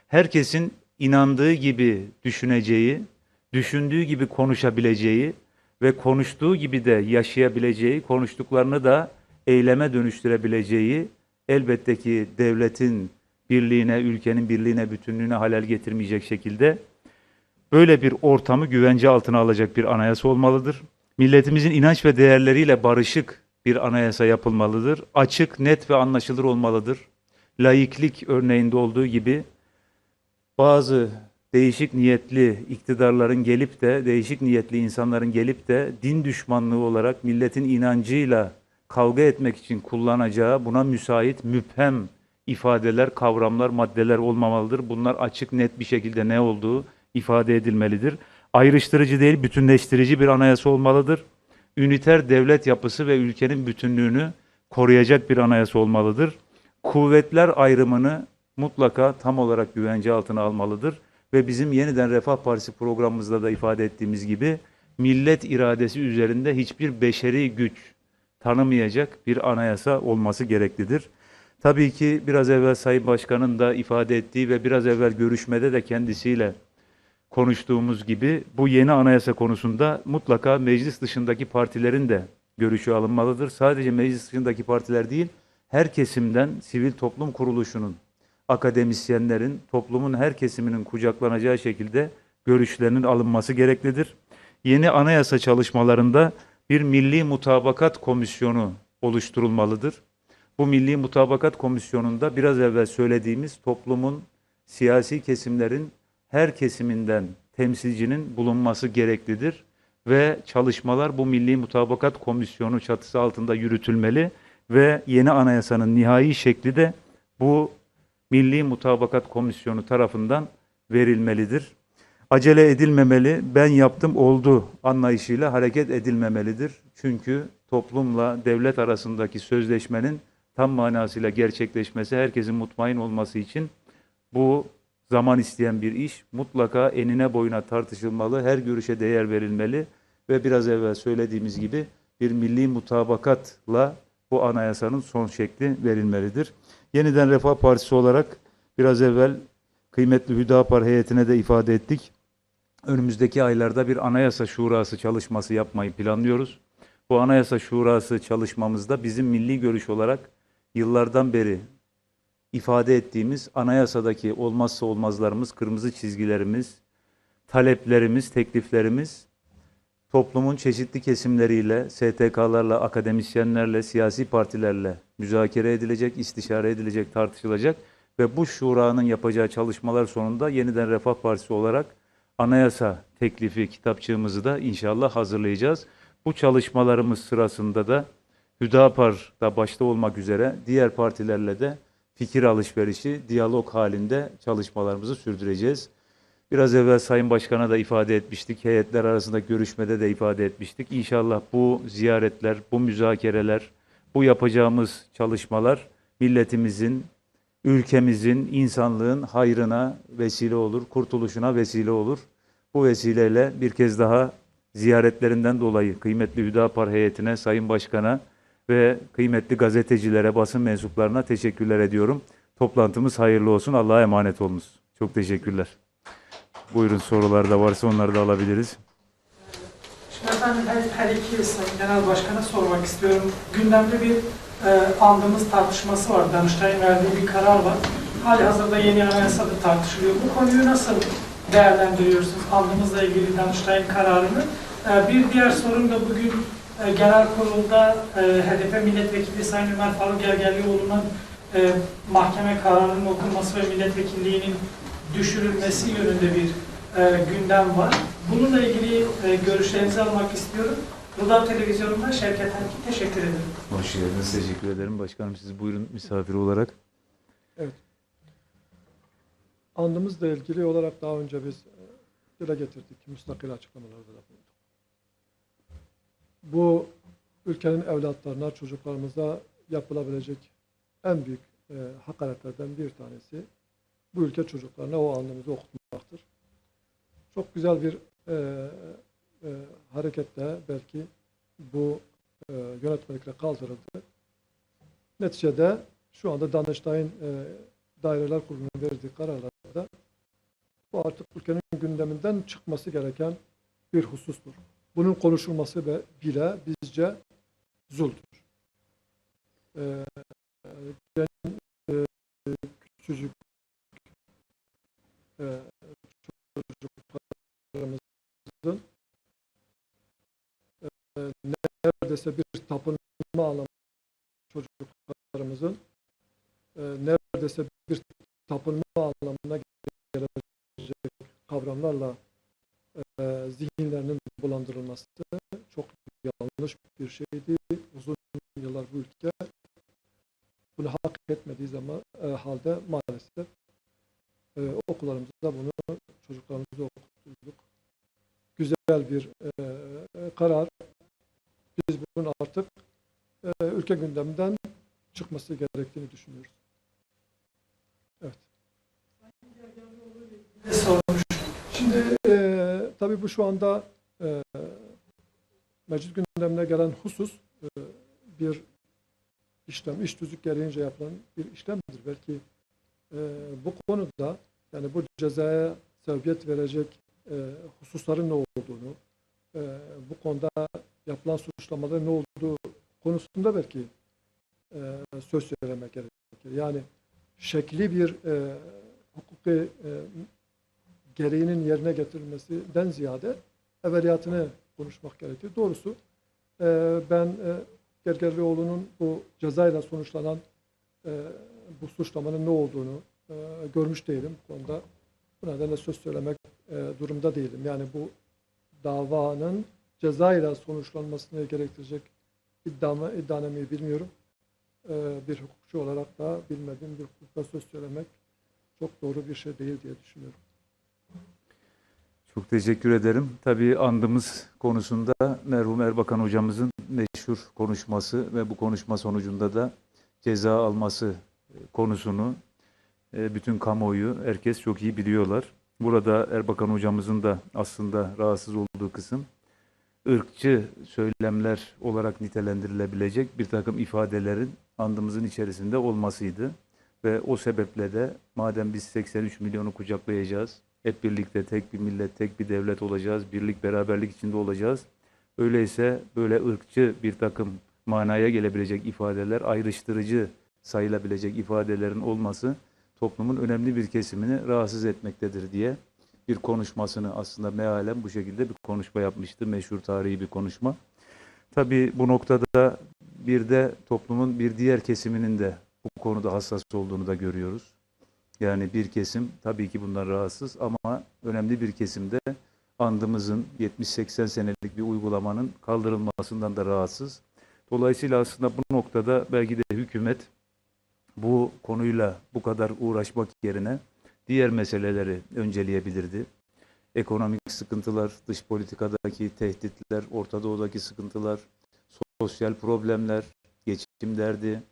Herkesin inandığı gibi düşüneceği, düşündüğü gibi konuşabileceği ve konuştuğu gibi de yaşayabileceği, konuştuklarını da eyleme dönüştürebileceği, elbette ki devletin birliğine, ülkenin birliğine, bütünlüğüne halel getirmeyecek şekilde böyle bir ortamı güvence altına alacak bir anayasa olmalıdır. Milletimizin inanç ve değerleriyle barışık bir anayasa yapılmalıdır. Açık, net ve anlaşılır olmalıdır. Laiklik örneğinde olduğu gibi bazı değişik niyetli iktidarların gelip de, değişik niyetli insanların gelip de din düşmanlığı olarak milletin inancıyla kavga etmek için kullanacağı buna müsait müphem ifadeler, kavramlar, maddeler olmamalıdır. Bunlar açık, net bir şekilde ne olduğu ifade edilmelidir. Ayrıştırıcı değil, bütünleştirici bir anayasa olmalıdır. Üniter devlet yapısı ve ülkenin bütünlüğünü koruyacak bir anayasa olmalıdır. Kuvvetler ayrımını mutlaka tam olarak güvence altına almalıdır. Ve bizim yeniden Refah Partisi programımızda da ifade ettiğimiz gibi millet iradesi üzerinde hiçbir beşeri güç tanımayacak bir anayasa olması gereklidir. Tabii ki biraz evvel Sayın Başkan'ın da ifade ettiği ve biraz evvel görüşmede de kendisiyle konuştuğumuz gibi bu yeni anayasa konusunda mutlaka meclis dışındaki partilerin de görüşü alınmalıdır. Sadece meclis dışındaki partiler değil, her kesimden sivil toplum kuruluşunun, akademisyenlerin, toplumun her kesiminin kucaklanacağı şekilde görüşlerinin alınması gereklidir. Yeni anayasa çalışmalarında bir Milli Mutabakat Komisyonu oluşturulmalıdır. Bu Milli Mutabakat Komisyonu'nda biraz evvel söylediğimiz toplumun, siyasi kesimlerin her kesiminden temsilcinin bulunması gereklidir ve çalışmalar bu Milli Mutabakat Komisyonu çatısı altında yürütülmeli ve yeni anayasanın nihai şekli de bu Milli Mutabakat Komisyonu tarafından verilmelidir. Acele edilmemeli, ben yaptım oldu anlayışıyla hareket edilmemelidir. Çünkü toplumla devlet arasındaki sözleşmenin tam manasıyla gerçekleşmesi, herkesin mutmain olması için bu zaman isteyen bir iş. Mutlaka enine boyuna tartışılmalı, her görüşe değer verilmeli ve biraz evvel söylediğimiz gibi bir milli mutabakatla bu anayasanın son şekli verilmelidir. Yeniden Refah Partisi olarak biraz evvel kıymetli Hüdapar heyetine de ifade ettik. Önümüzdeki aylarda bir anayasa şurası çalışması yapmayı planlıyoruz. Bu anayasa şurası çalışmamızda bizim milli görüş olarak yıllardan beri ifade ettiğimiz anayasadaki olmazsa olmazlarımız, kırmızı çizgilerimiz, taleplerimiz, tekliflerimiz toplumun çeşitli kesimleriyle, STK'larla, akademisyenlerle, siyasi partilerle müzakere edilecek, istişare edilecek, tartışılacak ve bu şuranın yapacağı çalışmalar sonunda yeniden Refah Partisi olarak anayasa teklifi kitapçığımızı da inşallah hazırlayacağız. Bu çalışmalarımız sırasında da Hüdapar da başta olmak üzere diğer partilerle de fikir alışverişi, diyalog halinde çalışmalarımızı sürdüreceğiz. Biraz evvel Sayın Başkan'a da ifade etmiştik, heyetler arasındaki görüşmede de ifade etmiştik. İnşallah bu ziyaretler, bu müzakereler, bu yapacağımız çalışmalar milletimizin, ülkemizin, insanlığın hayrına vesile olur, kurtuluşuna vesile olur. Bu vesileyle bir kez daha ziyaretlerinden dolayı kıymetli Hüdapar heyetine, Sayın Başkan'a ve kıymetli gazetecilere, basın mensuplarına teşekkürler ediyorum. Toplantımız hayırlı olsun. Allah'a emanet olunuz. Çok teşekkürler. Buyurun, sorular da varsa onları da alabiliriz. Şimdi efendim her iki Sayın Genel Başkan'a sormak istiyorum. Gündemde bir andımız tartışması var. Danıştay'ın verdiği bir karar var. Halihazırda yeni anayasada tartışılıyor. Bu konuyu nasıl değerlendiriyorsunuz? Andımızla ilgili Danıştay'ın kararını. Bir diğer sorum da bugün genel kurulda HDP milletvekili Sayın Ömer Faruk Gergerlioğlu'nun mahkeme kararının okunması ve milletvekilliğinin düşürülmesi yönünde bir gündem var. Bununla ilgili görüşlerinizi almak istiyorum. Rudal Televizyonu'ndan Şevket Erkin, teşekkür ederim. Hoş geldiniz. Teşekkür ederim. Başkanım, siz buyurun misafir olarak. Evet. Andımızla ilgili olarak daha önce biz dile getirdik. Müstakil açıklamalarda da bulunduk. Bu ülkenin evlatlarına, çocuklarımıza yapılabilecek en büyük hakaretlerden bir tanesi bu ülke çocuklarına o andımızı okutmaktır. Çok güzel bir hareketle belki bu yönetmelikle kaldırıldı. Neticede şu anda Danıştay'ın Daireler Kurulu'nun verdiği kararlarda bu artık ülkenin gündeminden çıkması gereken bir husustur. Bunun konuşulması bile bizce zulmdür. Küçücük çocuklarımızın neredeyse bir tapınma anlamında çocuklarımızın neredeyse bir tapınma anlamına gelecek kavramlarla zihinlerinin bulandırılması çok yanlış bir şeydi. Uzun yıllar halde maalesef okullarımızda bunu çocuklarımıza okuttuk. Güzel bir karar. Biz bunun artık ülke gündeminden çıkması gerektiğini düşünüyoruz. Evet. Sormuş. Şimdi tabii bu şu anda meclis gündemine gelen husus bir işlem, iş tüzük gereğince yapılan bir işlemdir. Belki bu konuda yani bu cezaya sebebiyet verecek hususların ne olduğunu, bu konuda yapılan suçlamaların ne olduğu konusunda belki söz söylemek gerekir. Yani şekli bir hukuki gereğinin yerine getirilmesinden ziyade evveliyatını konuşmak gerekir. Doğrusu ben Gergerlioğlu'nun bu cezayla sonuçlanan bu suçlamanın ne olduğunu görmüş değilim. Bu konuda bu nedenle söz söylemek durumda değilim. Yani bu davanın cezayla sonuçlanmasını gerektirecek iddianameyi bilmiyorum. Bir hukukçu olarak da bilmediğim bir hukukta söz söylemek çok doğru bir şey değil diye düşünüyorum. Çok teşekkür ederim. Tabii andımız konusunda merhum Erbakan hocamızın meşhur konuşması ve bu konuşma sonucunda da ceza alması konusunu bütün kamuoyu, herkes çok iyi biliyorlar. Burada Erbakan hocamızın da aslında rahatsız olduğu kısım ırkçı söylemler olarak nitelendirilebilecek bir takım ifadelerin andımızın içerisinde olmasıydı. Ve o sebeple de madem biz 83 milyonu kucaklayacağız, hep birlikte tek bir millet, tek bir devlet olacağız, birlik, beraberlik içinde olacağız. Öyleyse böyle ırkçı bir takım manaya gelebilecek ifadeler, ayrıştırıcı sayılabilecek ifadelerin olması toplumun önemli bir kesimini rahatsız etmektedir diye bir konuşmasını aslında mealen bu şekilde bir konuşma yapmıştı. Meşhur tarihi bir konuşma. Tabii bu noktada bir de toplumun bir diğer kesiminin de bu konuda hassas olduğunu da görüyoruz. Yani bir kesim tabii ki bundan rahatsız ama önemli bir kesimde andımızın 70-80 senelik bir uygulamanın kaldırılmasından da rahatsız. Dolayısıyla aslında bu noktada belki de hükümet bu konuyla bu kadar uğraşmak yerine diğer meseleleri önceleyebilirdi. Ekonomik sıkıntılar, dış politikadaki tehditler, Orta Doğu'daki sıkıntılar, sosyal problemler, geçim derdi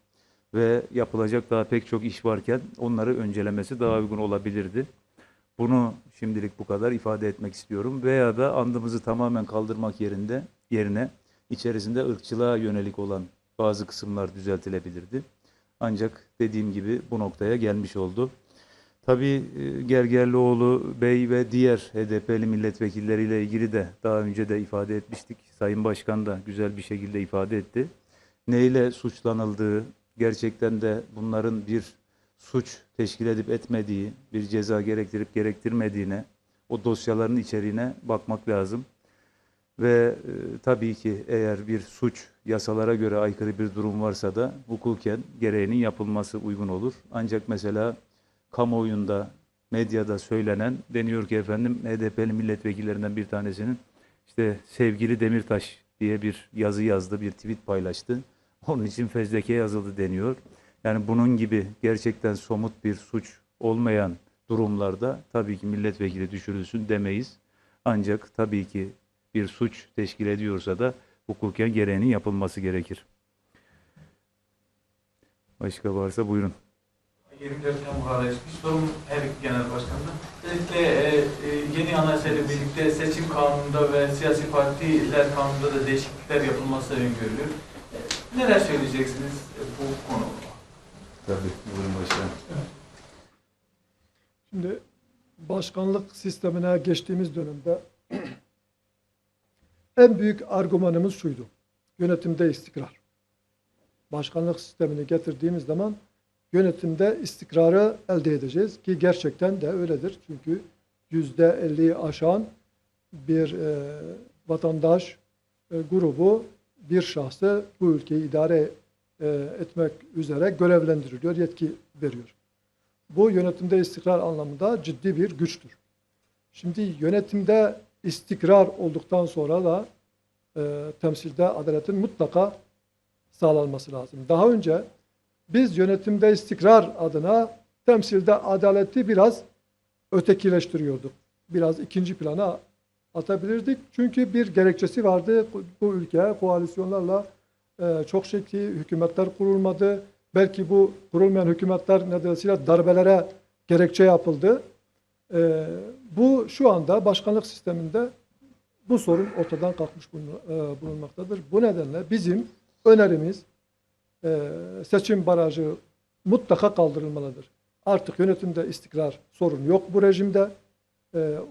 ve yapılacak daha pek çok iş varken onları öncelemesi daha uygun olabilirdi. Bunu şimdilik bu kadar ifade etmek istiyorum. Veya da andımızı tamamen kaldırmak yerine içerisinde ırkçılığa yönelik olan bazı kısımlar düzeltilebilirdi. Ancak dediğim gibi bu noktaya gelmiş oldu. Tabii Gergerlioğlu Bey ve diğer HDP'li milletvekilleriyle ilgili de daha önce de ifade etmiştik. Sayın Başkan da güzel bir şekilde ifade etti. Neyle suçlanıldığı, gerçekten de bunların bir suç teşkil edip etmediği, bir ceza gerektirip gerektirmediğine, o dosyaların içeriğine bakmak lazım. Ve tabii ki eğer bir suç yasalara göre aykırı bir durum varsa da hukuken gereğinin yapılması uygun olur. Ancak mesela kamuoyunda, medyada söylenen deniyor ki efendim HDP'li milletvekillerinden bir tanesinin işte sevgili Demirtaş diye bir yazı yazdı, bir tweet paylaştı. Onun için fezleke yazıldı deniyor. Yani bunun gibi gerçekten somut bir suç olmayan durumlarda tabii ki milletvekili düşürülsün demeyiz. Ancak tabii ki bir suç teşkil ediyorsa da hukuken gereğinin yapılması gerekir. Başka varsa buyurun. 24 Temmuz'a bir sorum her iki genel başkanına. Özellikle yeni anayasayla birlikte seçim kanununda ve siyasi partiler kanununda da değişiklikler yapılması öngörülür. Neler söyleyeceksiniz bu konuda? Tabii, buyurun başkanım. Şimdi başkanlık sistemine geçtiğimiz dönemde en büyük argümanımız şuydu: yönetimde istikrar. Başkanlık sistemini getirdiğimiz zaman yönetimde istikrarı elde edeceğiz ki gerçekten de öyledir. Çünkü %50'yi aşan bir vatandaş grubu bir şahsı bu ülkeyi idare etmek üzere görevlendiriliyor, yetki veriyor. Bu yönetimde istikrar anlamında ciddi bir güçtür. Şimdi yönetimde istikrar olduktan sonra da temsilde adaletin mutlaka sağlanması lazım. Daha önce biz yönetimde istikrar adına temsilde adaleti biraz ötekileştiriyorduk. Biraz ikinci plana atabilirdik. Çünkü bir gerekçesi vardı. Bu ülke koalisyonlarla çok şekli hükümetler kurulmadı. Belki bu kurulmayan hükümetler nedeniyle darbelere gerekçe yapıldı. Bu şu anda başkanlık sisteminde bu sorun ortadan kalkmış bulunmaktadır. Bu nedenle bizim önerimiz seçim barajı mutlaka kaldırılmalıdır. Artık yönetimde istikrar sorun yok bu rejimde.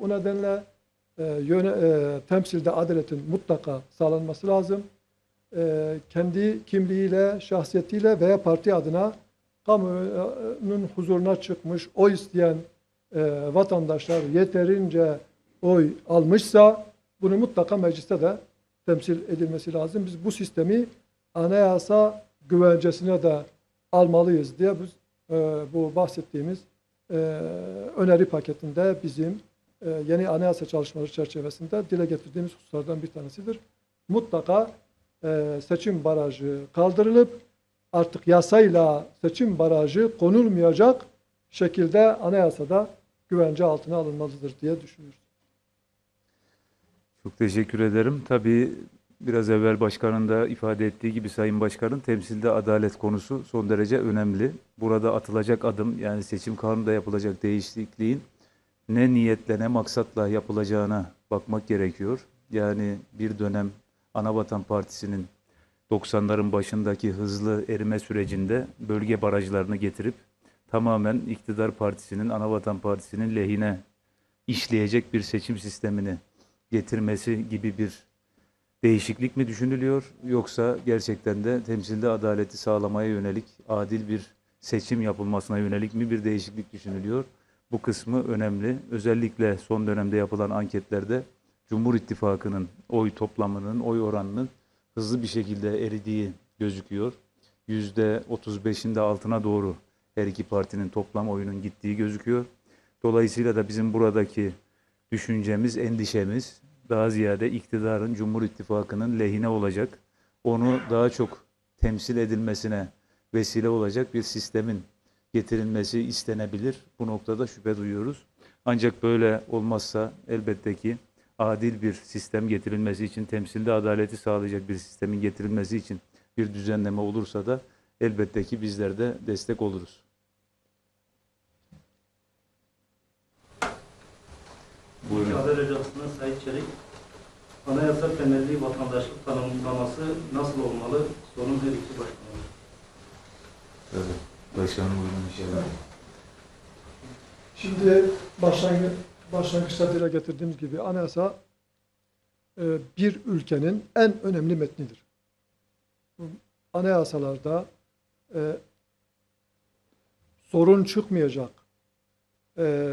O nedenle temsilde adaletin mutlaka sağlanması lazım. Kendi kimliğiyle, şahsiyetiyle veya parti adına kamunun huzuruna çıkmış, oy isteyen vatandaşlar yeterince oy almışsa bunu mutlaka mecliste de temsil edilmesi lazım. Biz bu sistemi anayasa güvencesine de almalıyız diye biz bu bahsettiğimiz öneri paketinde bizim yeni anayasa çalışmaları çerçevesinde dile getirdiğimiz hususlardan bir tanesidir. Mutlaka seçim barajı kaldırılıp artık yasayla seçim barajı konulmayacak şekilde anayasada güvence altına alınmalıdır diye düşünüyoruz. Çok teşekkür ederim. Tabii biraz evvel başkanın da ifade ettiği gibi Sayın Başkan'ın temsilde adalet konusu son derece önemli. Burada atılacak adım, yani seçim kanununda yapılacak değişikliğin ne niyetle ne maksatla yapılacağına bakmak gerekiyor. Yani bir dönem Anavatan Partisi'nin 90'ların başındaki hızlı erime sürecinde bölge barajlarını getirip tamamen iktidar partisinin, Anavatan Partisi'nin lehine işleyecek bir seçim sistemini getirmesi gibi bir değişiklik mi düşünülüyor? Yoksa gerçekten de temsilde adaleti sağlamaya yönelik adil bir seçim yapılmasına yönelik mi bir değişiklik düşünülüyor? Bu kısmı önemli. Özellikle son dönemde yapılan anketlerde Cumhur İttifakı'nın oy toplamının, oy oranının hızlı bir şekilde eridiği gözüküyor. %35'in de altına doğru her iki partinin toplam oyunun gittiği gözüküyor. Dolayısıyla da bizim buradaki düşüncemiz, endişemiz daha ziyade iktidarın, Cumhur İttifakı'nın lehine olacak, onu daha çok temsil edilmesine vesile olacak bir sistemin getirilmesi istenebilir. Bu noktada şüphe duyuyoruz. Ancak böyle olmazsa elbette ki adil bir sistem getirilmesi için, temsilde adaleti sağlayacak bir sistemin getirilmesi için bir düzenleme olursa da elbette ki bizler de destek oluruz. Buyurun. Haber Ajansı'na Sayın Çelik, anayasa temelli vatandaşlık tanımlaması nasıl olmalı? Sorun her iki başkanı. Evet. Başkanım buyurun inşallah. Şimdi başlangıçta dile getirdiğimiz gibi anayasa bir ülkenin en önemli metnidir. Anayasalarda sorun çıkmayacak.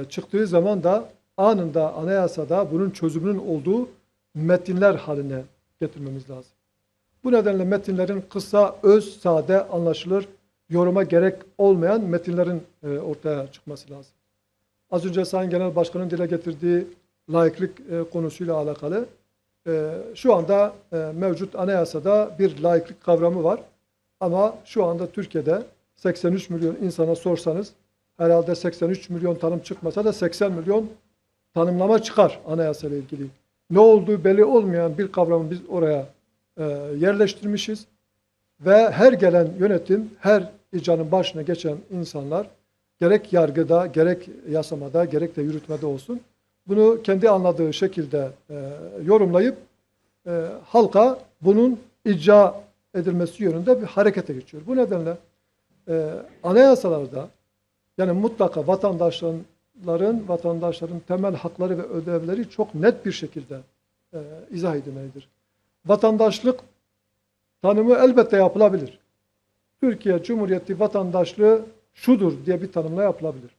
Çıktığı zaman da anında anayasada bunun çözümünün olduğu metinler haline getirmemiz lazım. Bu nedenle metinlerin kısa, öz, sade, anlaşılır, yoruma gerek olmayan metinlerin ortaya çıkması lazım. Az önce Sayın Genel Başkan'ın dile getirdiği laiklik konusuyla alakalı şu anda mevcut anayasada bir laiklik kavramı var. Ama şu anda Türkiye'de 83 milyon insana sorsanız herhalde 83 milyon tanım çıkmasa da 80 milyon tanımlama çıkar anayasayla ilgili. Ne olduğu belli olmayan bir kavramı biz oraya yerleştirmişiz. Ve her gelen yönetim, her icranın başına geçen insanlar gerek yargıda, gerek yasamada, gerek de yürütmede olsun bunu kendi anladığı şekilde yorumlayıp halka bunun icra edilmesi yönünde bir harekete geçiyor. Bu nedenle anayasalarda yani mutlaka vatandaşların temel hakları ve ödevleri çok net bir şekilde izah edilmelidir. Vatandaşlık tanımı elbette yapılabilir. Türkiye Cumhuriyeti vatandaşlığı şudur diye bir tanımla yapılabilir.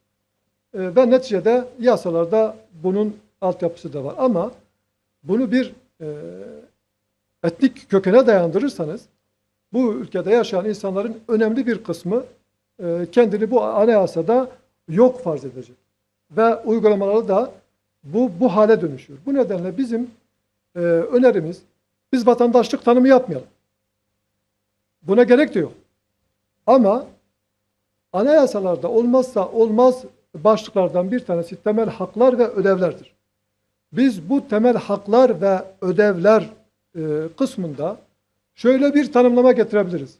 Ve neticede yasalarda bunun altyapısı da var. Ama bunu bir etnik kökene dayandırırsanız bu ülkede yaşayan insanların önemli bir kısmı kendini bu anayasada yok farz edecek. Ve uygulamaları da bu hale dönüşüyor. Bu nedenle bizim önerimiz biz vatandaşlık tanımı yapmayalım. Buna gerek de yok. Ama anayasalarda olmazsa olmaz başlıklardan bir tanesi temel haklar ve ödevlerdir. Biz bu temel haklar ve ödevler kısmında şöyle bir tanımlama getirebiliriz.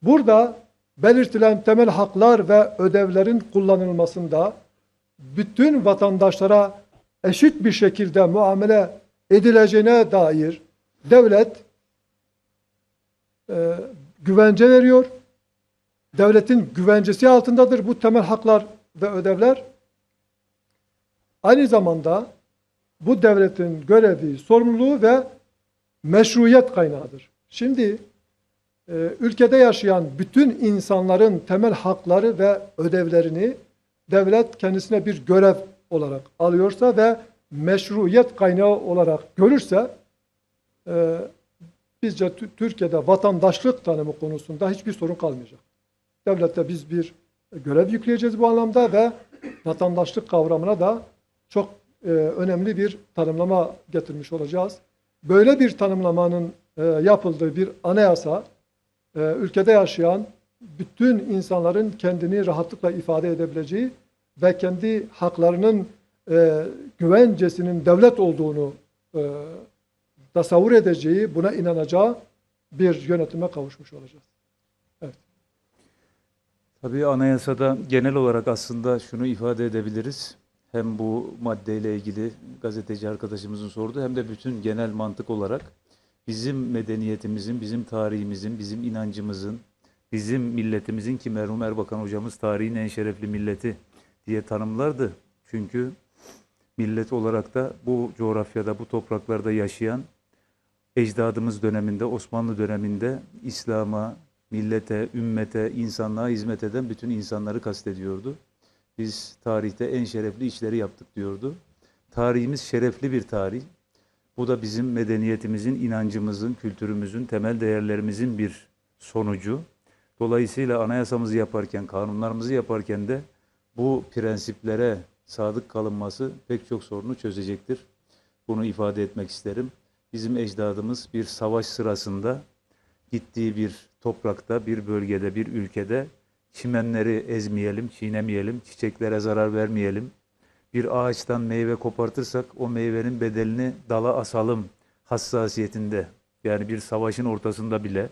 Burada belirtilen temel haklar ve ödevlerin kullanılmasında bütün vatandaşlara eşit bir şekilde muamele edileceğine dair devlet güvence veriyor. Devletin güvencesi altındadır bu temel haklar ve ödevler. Aynı zamanda bu devletin görevi, sorumluluğu ve meşruiyet kaynağıdır. Şimdi ülkede yaşayan bütün insanların temel hakları ve ödevlerini devlet kendisine bir görev olarak alıyorsa ve meşruiyet kaynağı olarak görürse bizce Türkiye'de vatandaşlık tanımı konusunda hiçbir sorun kalmayacak. Devlette biz bir görev yükleyeceğiz bu anlamda ve vatandaşlık kavramına da çok önemli bir tanımlama getirmiş olacağız. Böyle bir tanımlamanın yapıldığı bir anayasa, ülkede yaşayan bütün insanların kendini rahatlıkla ifade edebileceği ve kendi haklarının güvencesinin devlet olduğunu tasavvur edeceği, buna inanacağı bir yönetime kavuşmuş olacağız. Tabii anayasada genel olarak aslında şunu ifade edebiliriz. Hem bu maddeyle ilgili gazeteci arkadaşımızın sorduğu hem de bütün genel mantık olarak bizim medeniyetimizin, bizim tarihimizin, bizim inancımızın, bizim milletimizin ki merhum Erbakan hocamız tarihin en şerefli milleti diye tanımlardı. Çünkü millet olarak da bu coğrafyada, bu topraklarda yaşayan ecdadımız döneminde, Osmanlı döneminde İslam'a, millete, ümmete, insanlığa hizmet eden bütün insanları kastediyordu. Biz tarihte en şerefli işleri yaptık diyordu. Tarihimiz şerefli bir tarih. Bu da bizim medeniyetimizin, inancımızın, kültürümüzün, temel değerlerimizin bir sonucu. Dolayısıyla anayasamızı yaparken, kanunlarımızı yaparken de bu prensiplere sadık kalınması pek çok sorunu çözecektir. Bunu ifade etmek isterim. Bizim ecdadımız bir savaş sırasında gittiği bir toprakta, bir bölgede, bir ülkede çimenleri ezmeyelim, çiğnemeyelim, çiçeklere zarar vermeyelim. Bir ağaçtan meyve kopartırsak o meyvenin bedelini dala asalım hassasiyetinde. Yani bir savaşın ortasında bile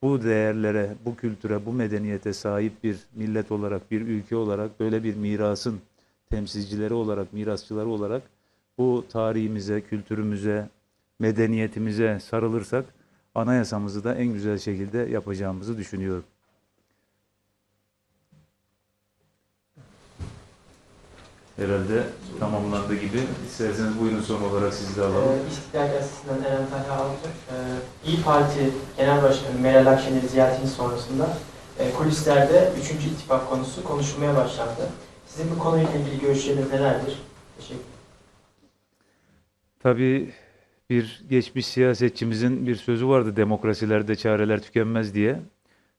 bu değerlere, bu kültüre, bu medeniyete sahip bir millet olarak, bir ülke olarak böyle bir mirasın temsilcileri olarak, mirasçıları olarak bu tarihimize, kültürümüze, medeniyetimize sarılırsak anayasamızı da en güzel şekilde yapacağımızı düşünüyorum. Herhalde tamamlandı gibi. İsterseniz buyurun son olarak sizi de alalım. İstiklal Gazetesi'nden Eren Talha Avcı. İYİ Parti Genel Başkanı Meral Akşener'i ziyaretinin sonrasında kulislerde 3. ittifak konusu konuşulmaya başlandı. Sizin bu konuyla ilgili görüşleriniz nelerdir? Teşekkür ederim. Tabii bir geçmiş siyasetçimizin bir sözü vardı, demokrasilerde çareler tükenmez diye.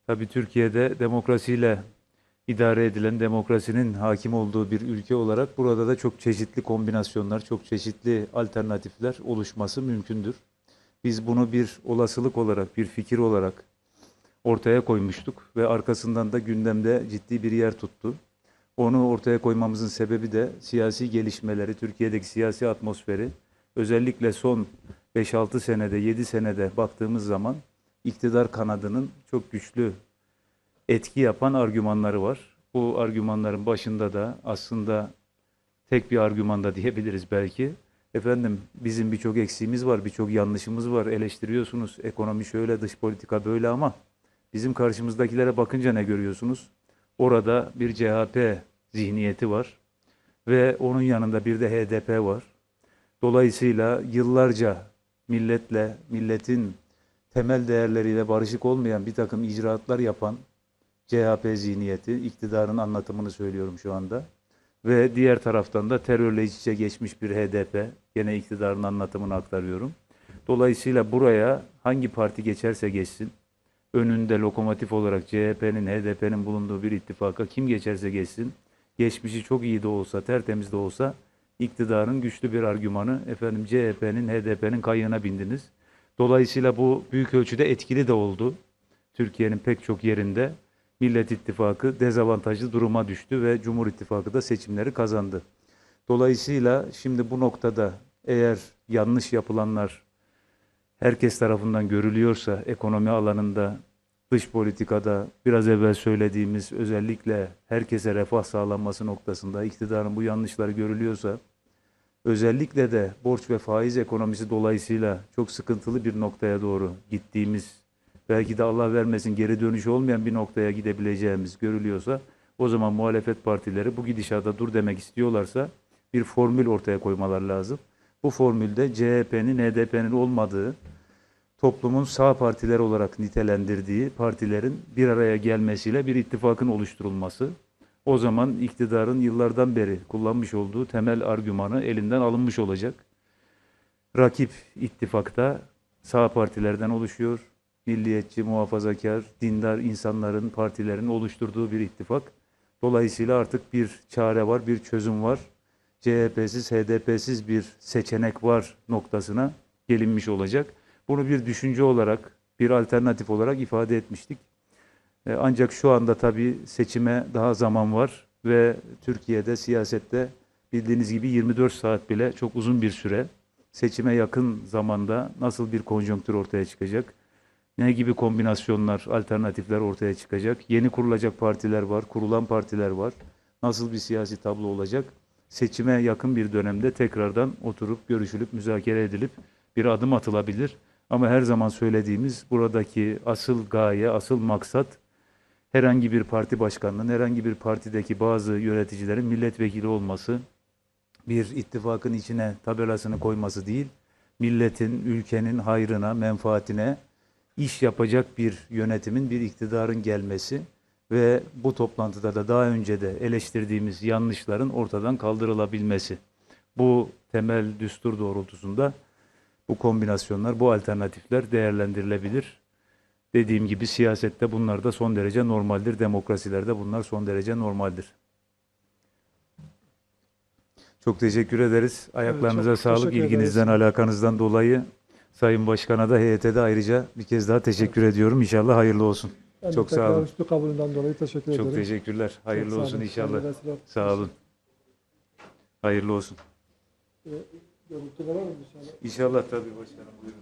Tabii Türkiye'de demokrasiyle idare edilen, demokrasinin hakim olduğu bir ülke olarak burada da çok çeşitli kombinasyonlar, çok çeşitli alternatifler oluşması mümkündür. Biz bunu bir olasılık olarak, bir fikir olarak ortaya koymuştuk ve arkasından da gündemde ciddi bir yer tuttu. Onu ortaya koymamızın sebebi de siyasi gelişmeleri, Türkiye'deki siyasi atmosferi, özellikle son 5-6 senede, 7 senede baktığımız zaman iktidar kanadının çok güçlü etki yapan argümanları var. Bu argümanların başında da aslında tek bir argüman da diyebiliriz belki. Efendim bizim birçok eksiğimiz var, birçok yanlışımız var, eleştiriyorsunuz. Ekonomi şöyle, dış politika böyle ama bizim karşımızdakilere bakınca ne görüyorsunuz? Orada bir CHP zihniyeti var ve onun yanında bir de HDP var. Dolayısıyla yıllarca milletle, milletin temel değerleriyle barışık olmayan bir takım icraatlar yapan CHP zihniyeti, iktidarın anlatımını söylüyorum şu anda. Ve diğer taraftan da terörle iç içe geçmiş bir HDP, gene iktidarın anlatımını aktarıyorum. Dolayısıyla buraya hangi parti geçerse geçsin, önünde lokomotif olarak CHP'nin, HDP'nin bulunduğu bir ittifaka kim geçerse geçsin, geçmişi çok iyi de olsa, tertemiz de olsa, iktidarın güçlü bir argümanı, efendim CHP'nin, HDP'nin kayığına bindiniz. Dolayısıyla bu büyük ölçüde etkili de oldu. Türkiye'nin pek çok yerinde. Millet İttifakı dezavantajlı duruma düştü ve Cumhur İttifakı da seçimleri kazandı. Dolayısıyla şimdi bu noktada eğer yanlış yapılanlar herkes tarafından görülüyorsa ekonomi alanında, dış politikada biraz evvel söylediğimiz özellikle herkese refah sağlanması noktasında iktidarın bu yanlışları görülüyorsa, özellikle de borç ve faiz ekonomisi dolayısıyla çok sıkıntılı bir noktaya doğru gittiğimiz, belki de Allah vermesin geri dönüşü olmayan bir noktaya gidebileceğimiz görülüyorsa, o zaman muhalefet partileri bu gidişata dur demek istiyorlarsa bir formül ortaya koymaları lazım. Bu formülde CHP'nin, HDP'nin olmadığı, toplumun sağ partiler olarak nitelendirdiği partilerin bir araya gelmesiyle bir ittifakın oluşturulması. O zaman iktidarın yıllardan beri kullanmış olduğu temel argümanı elinden alınmış olacak. Rakip ittifakta sağ partilerden oluşuyor. Milliyetçi, muhafazakar, dindar insanların, partilerin oluşturduğu bir ittifak. Dolayısıyla artık bir çare var, bir çözüm var. CHP'siz, HDP'siz bir seçenek var noktasına gelinmiş olacak. Bunu bir düşünce olarak, bir alternatif olarak ifade etmiştik. Ancak şu anda tabii seçime daha zaman var ve Türkiye'de siyasette bildiğiniz gibi 24 saat bile çok uzun bir süre. Seçime yakın zamanda nasıl bir konjonktür ortaya çıkacak? Ne gibi kombinasyonlar, alternatifler ortaya çıkacak? Yeni kurulacak partiler var, kurulan partiler var. Nasıl bir siyasi tablo olacak? Seçime yakın bir dönemde tekrardan oturup, görüşülüp, müzakere edilip bir adım atılabilir. Ama her zaman söylediğimiz buradaki asıl gaye, asıl maksat herhangi bir parti başkanının, herhangi bir partideki bazı yöneticilerin milletvekili olması, bir ittifakın içine tabelasını koyması değil, milletin, ülkenin hayrına, menfaatine iş yapacak bir yönetimin, bir iktidarın gelmesi ve bu toplantıda da daha önce de eleştirdiğimiz yanlışların ortadan kaldırılabilmesi. Bu temel düstur doğrultusunda bu kombinasyonlar, bu alternatifler değerlendirilebilir. Dediğim gibi siyasette bunlar da son derece normaldir. Demokrasilerde bunlar son derece normaldir. Çok teşekkür ederiz. Ayaklarınıza çok sağlık. teşekkür İlginizden, ederiz. alakanızdan dolayı Sayın Başkan'a da heyete de ayrıca bir kez daha teşekkür ediyorum. İnşallah hayırlı olsun. Ben de Çok sağ tekrar olun. üstü kabulünden dolayı teşekkür ederim. Çok teşekkürler. Çok Hayırlı sağ olsun olun. inşallah. Hayırlı vesile olsun. Sağ olun. Hayırlı olsun. Görüntü var mı inşallah? İnşallah tabii başkanım. Buyurun.